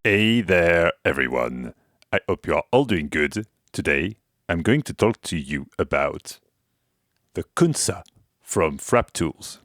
Hey there, everyone. I hope you are all doing good. Today, I'm going to talk to you about the CUNSA from Frap Tools.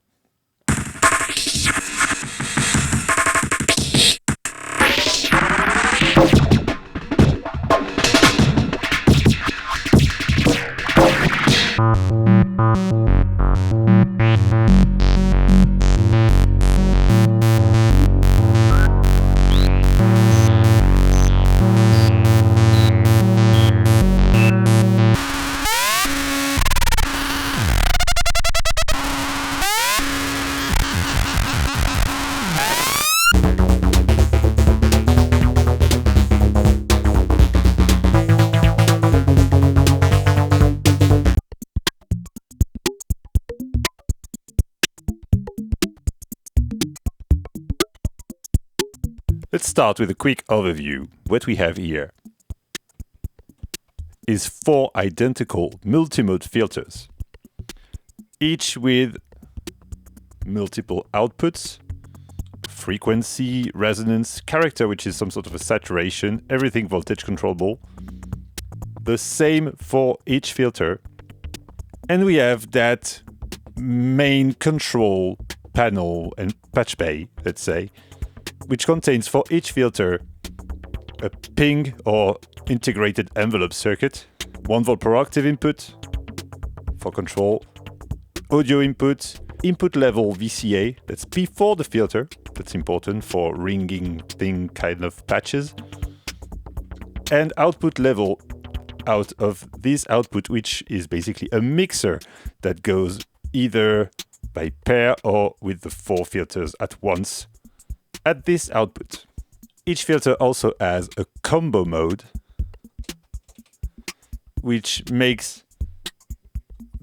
Let's start with a quick overview. What we have here is 4 identical multimode filters, each with multiple outputs, frequency, resonance, character, which is some sort of a saturation, everything voltage controllable. The same for each filter. And we have that main control panel and patch bay, let's say, which contains for each filter a ping or integrated envelope circuit, 1 volt per octave input for control, audio input, input level VCA, that's before the filter, that's important for ringing thing kind of patches, and output level out of this output, which is basically a mixer that goes either by pair or with the 4 filters at once at this output. Each filter also has a combo mode, which makes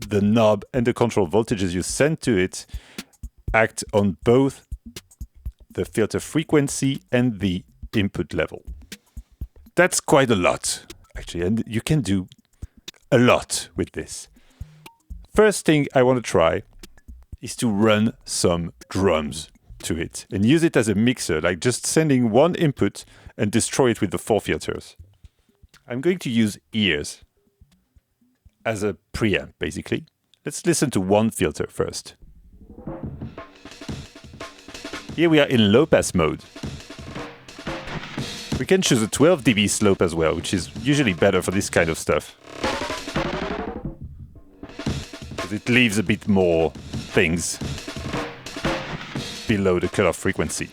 the knob and the control voltages you send to it act on both the filter frequency and the input level. That's quite a lot, actually, and you can do a lot with this. First thing I want to try is to run some drums to it and use it as a mixer, like just sending 1 input and destroy it with the 4 filters. I'm going to use ears as a preamp, basically. Let's listen to 1 filter first. Here we are in low pass mode. We can choose a 12 dB slope as well, which is usually better for this kind of stuff, because it leaves a bit more things below the cutoff frequency.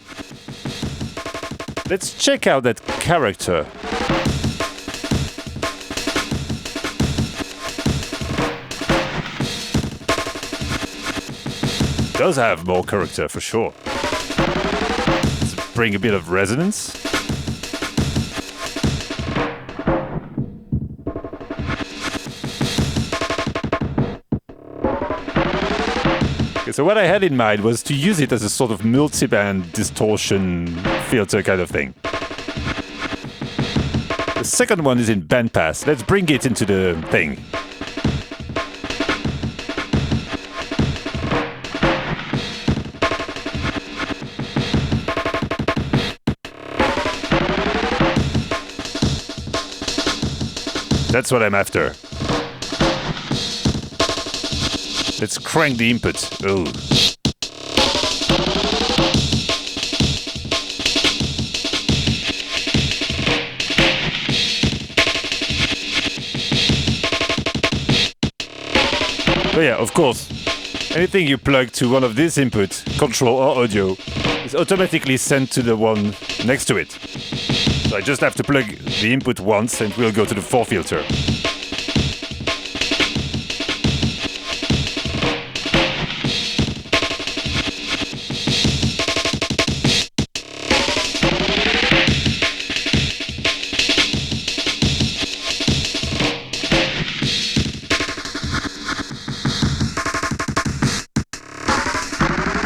Let's check out that character. Does have more character for sure. Let's bring a bit of resonance. So what I had in mind was to use it as a sort of multi-band distortion filter kind of thing. The second one is in bandpass. Let's bring it into the thing. That's what I'm after. Let's crank the input. Oh. So yeah, of course, anything you plug to one of these inputs, control or audio, is automatically sent to the one next to it. So I just have to plug the input once and we'll go to the 4 filter.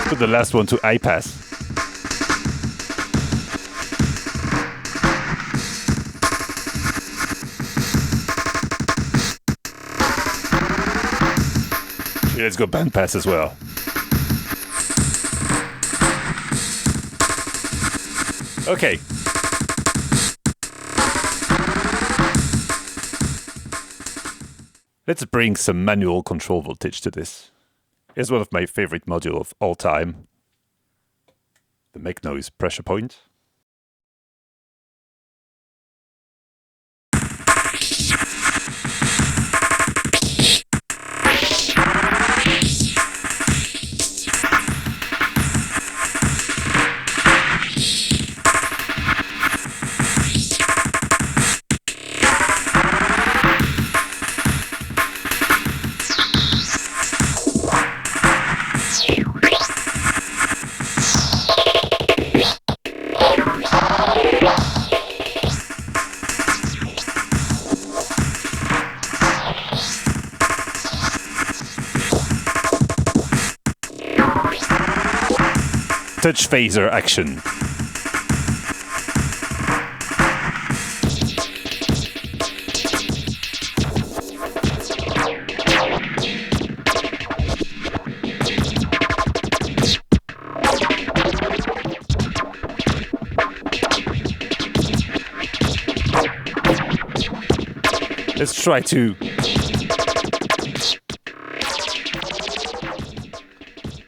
Put the last one to high pass. Let's go bandpass as well. Okay. Let's bring some manual control voltage to this. It's one of my favorite modules of all time. The make noise pressure point. Touch phaser action. Let's try to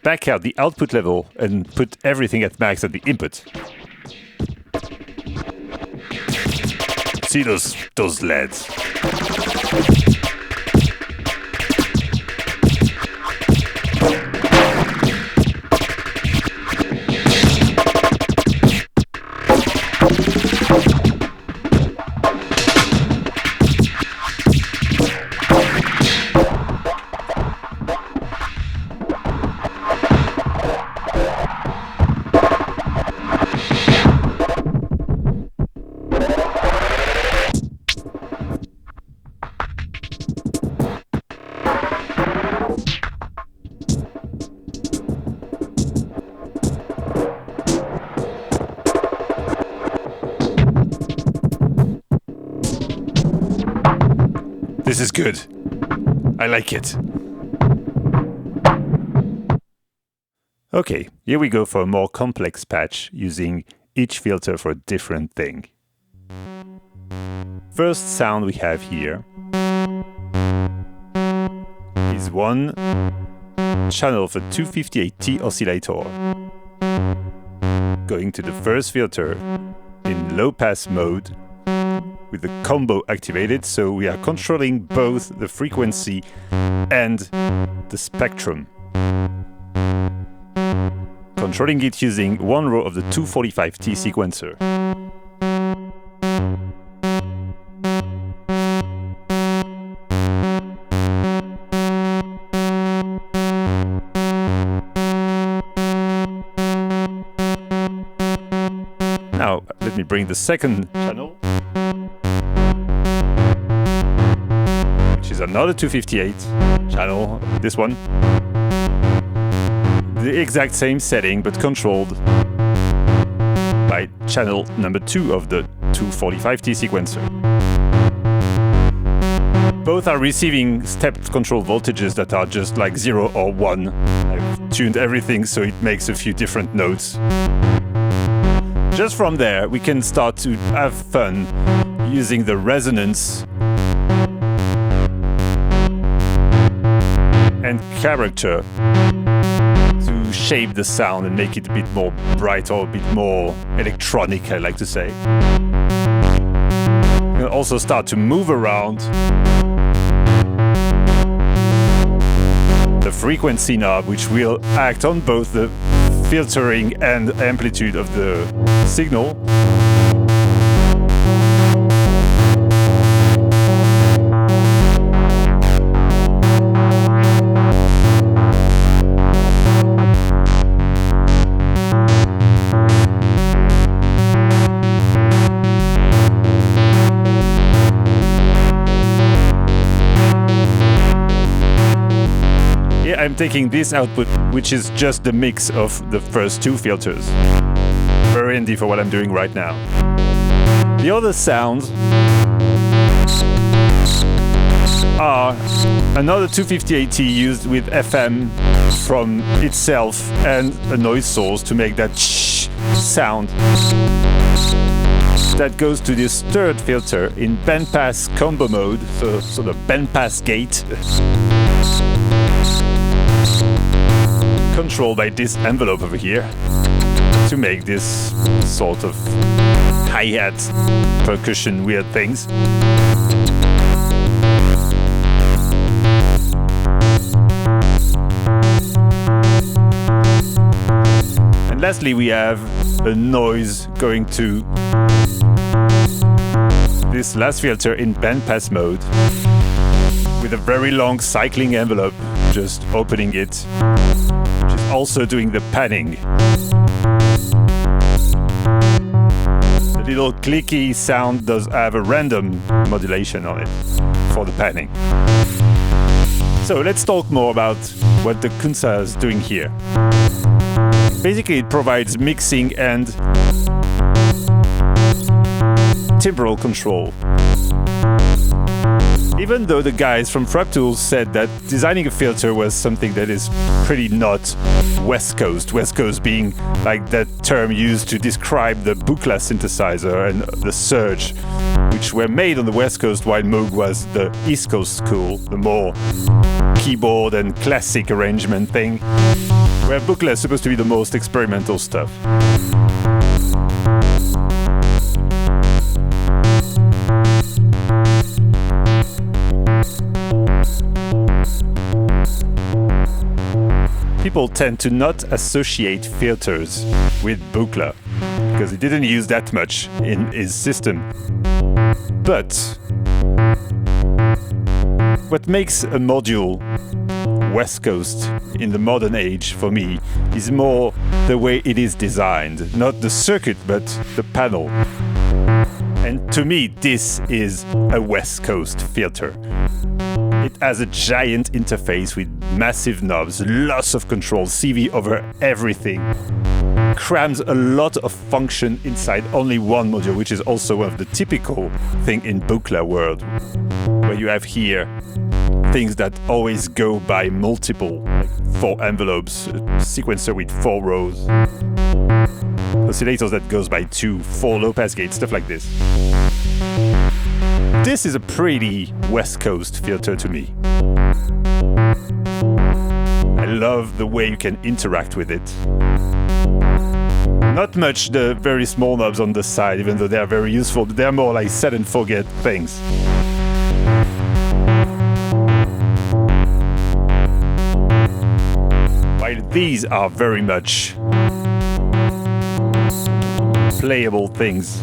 back out the output level and put everything at max at the input. See those LEDs. This is good. I like it. Okay, here we go for a more complex patch using each filter for a different thing. First sound we have here is one channel of a 258T oscillator going to the first filter in low pass mode with the combo activated, so we are controlling both the frequency and the spectrum. Controlling it using one row of the 245T sequencer. Now, let me bring the second channel, which is another 258 channel, this one. The exact same setting, but controlled by channel number 2 of the 245T sequencer. Both are receiving stepped control voltages that are just like 0 or 1. I've tuned everything so it makes a few different notes. Just from there, we can start to have fun using the resonance and character to shape the sound and make it a bit more bright or a bit more electronic, I like to say. You can also start to move around the frequency knob, which will act on both the filtering and amplitude of the signal. I'm taking this output, which is just the mix of the first two filters. Very handy for what I'm doing right now. The other sounds are another 258T used with FM from itself and a noise source to make that sound. that goes to this third filter in bandpass combo mode, so sort of bandpass gate, controlled by this envelope over here, to make this sort of hi-hat percussion weird things. And lastly, we have a noise going to this last filter in bandpass mode with a very long cycling envelope, just opening it, which is also doing the panning. The little clicky sound does have a random modulation on it for the panning. So let's talk more about what the CUNSA is doing here. Basically, it provides mixing and timbral control. Even though the guys from Frap Tools said that designing a filter was something that is pretty not West Coast, West Coast being like that term used to describe the Buchla synthesizer and the Surge, which were made on the West Coast while Moog was the East Coast school, the more keyboard and classic arrangement thing, where Buchla is supposed to be the most experimental stuff. People tend to not associate filters with Buchla because he didn't use that much in his system. But what makes a module West Coast in the modern age for me is more the way it is designed, not the circuit but the panel. And to me, this is a West Coast filter. It has a giant interface with massive knobs, lots of control, CV over everything. Crams a lot of function inside only one module, which is also one of the typical thing in Buchla world, where you have here things that always go by multiple, like 4 envelopes, a sequencer with 4 rows, oscillators that goes by 2, 4 low-pass gates, stuff like this. This is a pretty West Coast filter to me. I love the way you can interact with it. Not much the very small knobs on the side, even though they are very useful, but they're more like set and forget things. While these are very much playable things.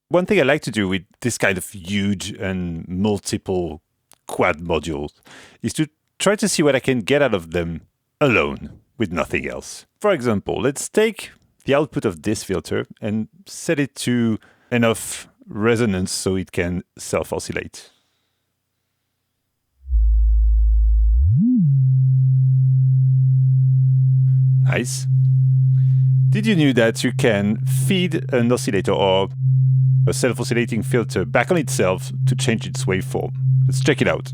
One thing I like to do with this kind of huge and multiple quad modules is to try to see what I can get out of them alone, with nothing else. For example, let's take the output of this filter and set it to enough resonance so it can self-oscillate. Nice. Did you know that you can feed an oscillator or a self-oscillating filter back on itself to change its waveform? Let's check it out.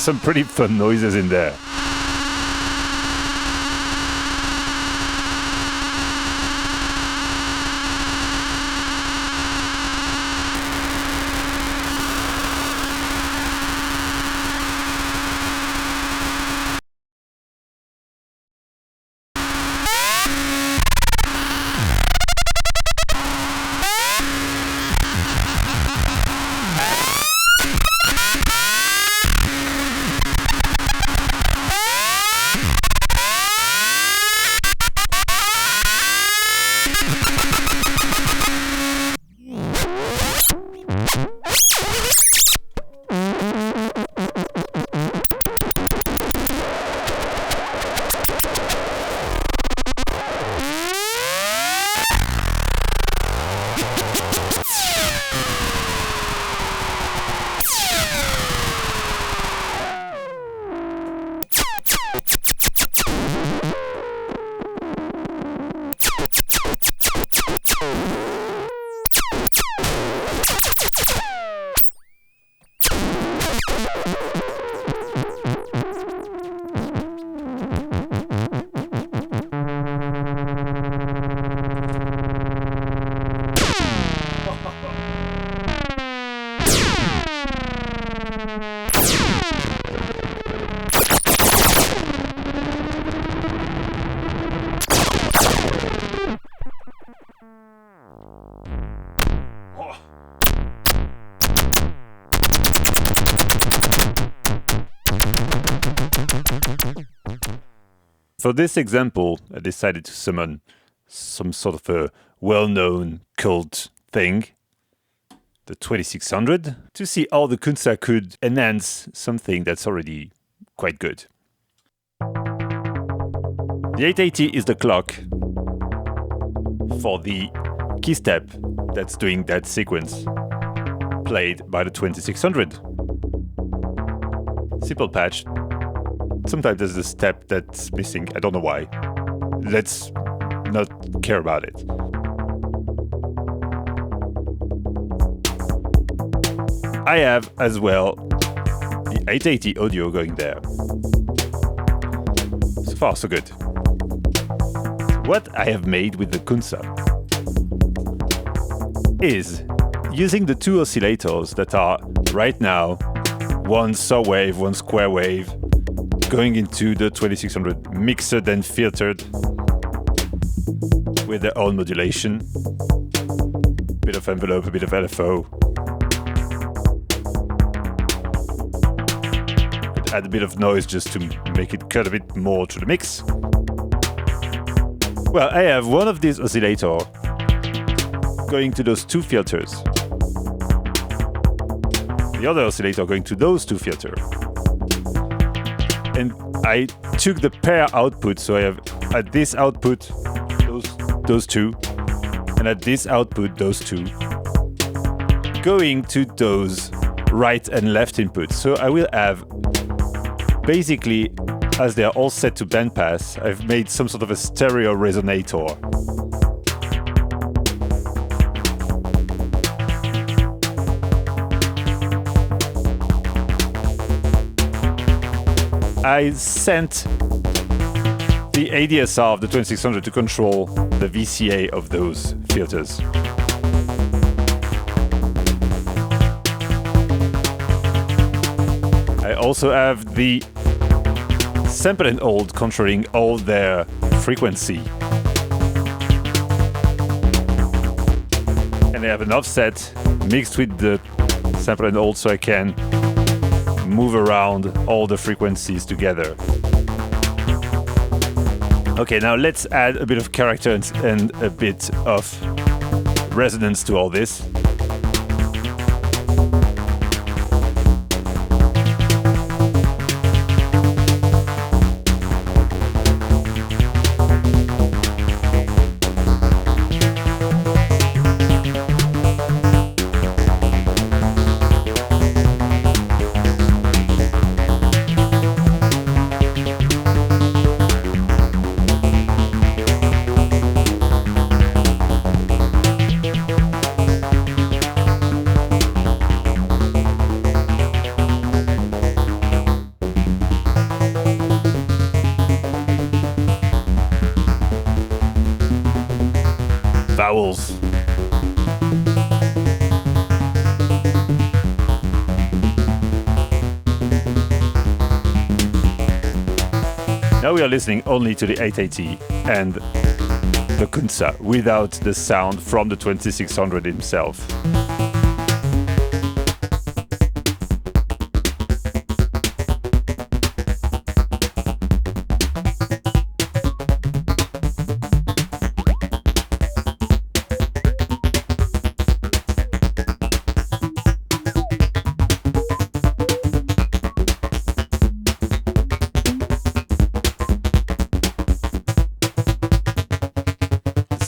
There's some pretty fun noises in there. For this example, I decided to summon some sort of a well-known cult thing, the 2600, to see how the CUNSA could enhance something that's already quite good. The 880 is the clock for the key step that's doing that sequence, played by the 2600. Simple patch. Sometimes there's a step that's missing, I don't know why. Let's not care about it. I have as well the 880 audio going there. So far so good. What I have made with the CUNSA is using the two oscillators that are right now one saw wave, one square wave, going into the 2600, mixed and filtered with their own modulation. A bit of envelope, a bit of LFO. Could add a bit of noise just to make it cut a bit more to the mix. Well, I have one of these oscillators going to those two filters. The other oscillator going to those two filters. And I took the pair output, so I have at this output those two, and at this output those two, going to those right and left inputs. So I will have, basically, as they are all set to bandpass, I've made some sort of a stereo resonator. I sent the ADSR of the 2600 to control the VCA of those filters. I also have the sample and hold controlling all their frequency. And I have an offset mixed with the sample and hold so I can move around all the frequencies together. Okay, now let's add a bit of character and a bit of resonance to all this. Vowels. Now we are listening only to the 880 and the CUNSA without the sound from the 2600 himself.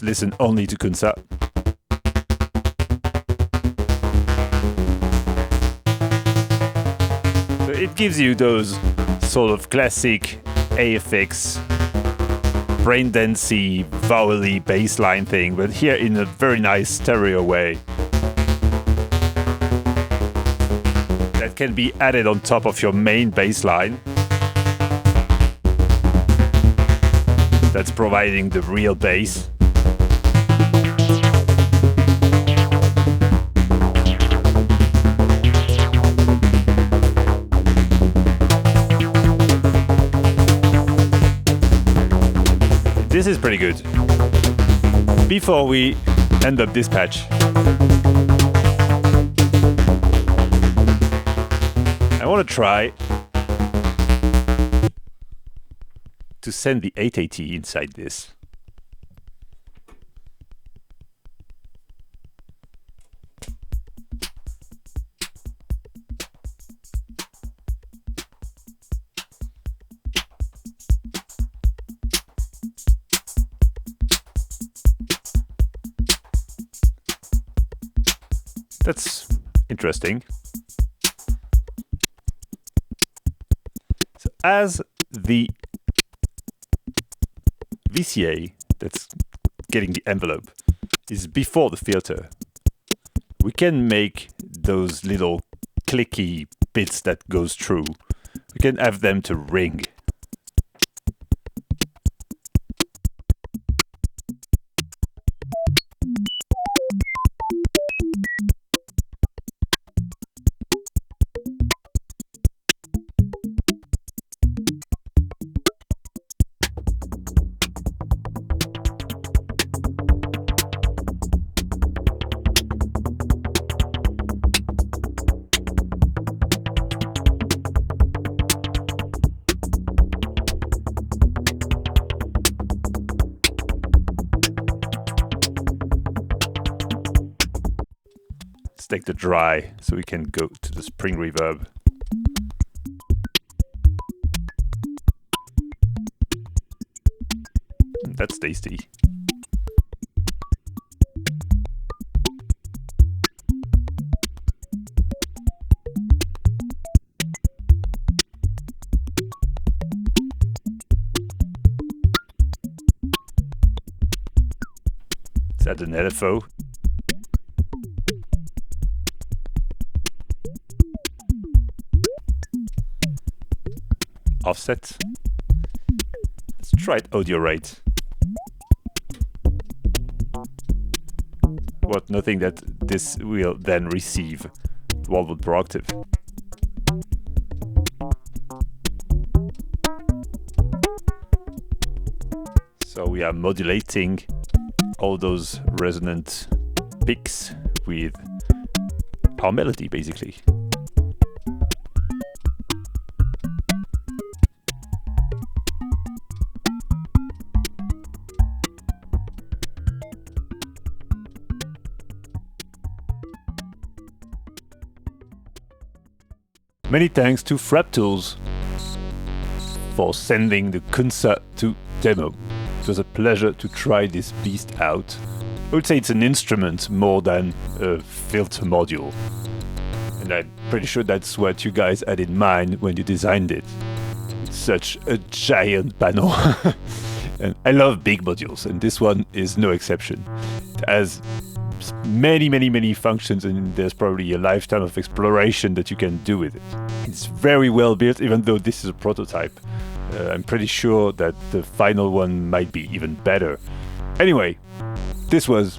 Listen only to CUNSA. So it gives you those sort of classic AFX, braindancey, vowel-y bassline thing, but here in a very nice stereo way. That can be added on top of your main bassline. That's providing the real bass. This is pretty good. Before we end up this patch, I want to try to send the 880 inside this. That's interesting. So as the VCA that's getting the envelope is before the filter, we can make those little clicky bits that goes through. We can have them to ring. Take the dry so we can go to the spring reverb. That's tasty. Let's add an LFO. Offset. Let's try it audio rate. What, nothing that this will then receive 12 per octave. So we are modulating all those resonant peaks with our melody, basically. Many thanks to Frap Tools for sending the CUNSA to demo. It was a pleasure to try this beast out. I would say it's an instrument more than a filter module. And I'm pretty sure that's what you guys had in mind when you designed it. It's such a giant panel. And I love big modules, and this one is no exception. It has many functions, and there's probably a lifetime of exploration that you can do with it. It's very well built, even though this is a prototype. I'm pretty sure that the final one might be even better. Anyway, this was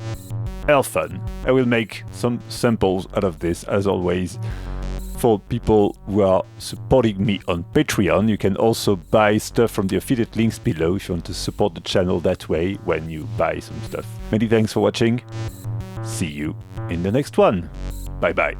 have fun. I will make some samples out of this, as always. For people who are supporting me on Patreon, you can also buy stuff from the affiliate links below if you want to support the channel that way when you buy some stuff. Many thanks for watching. See you in the next one. Bye bye.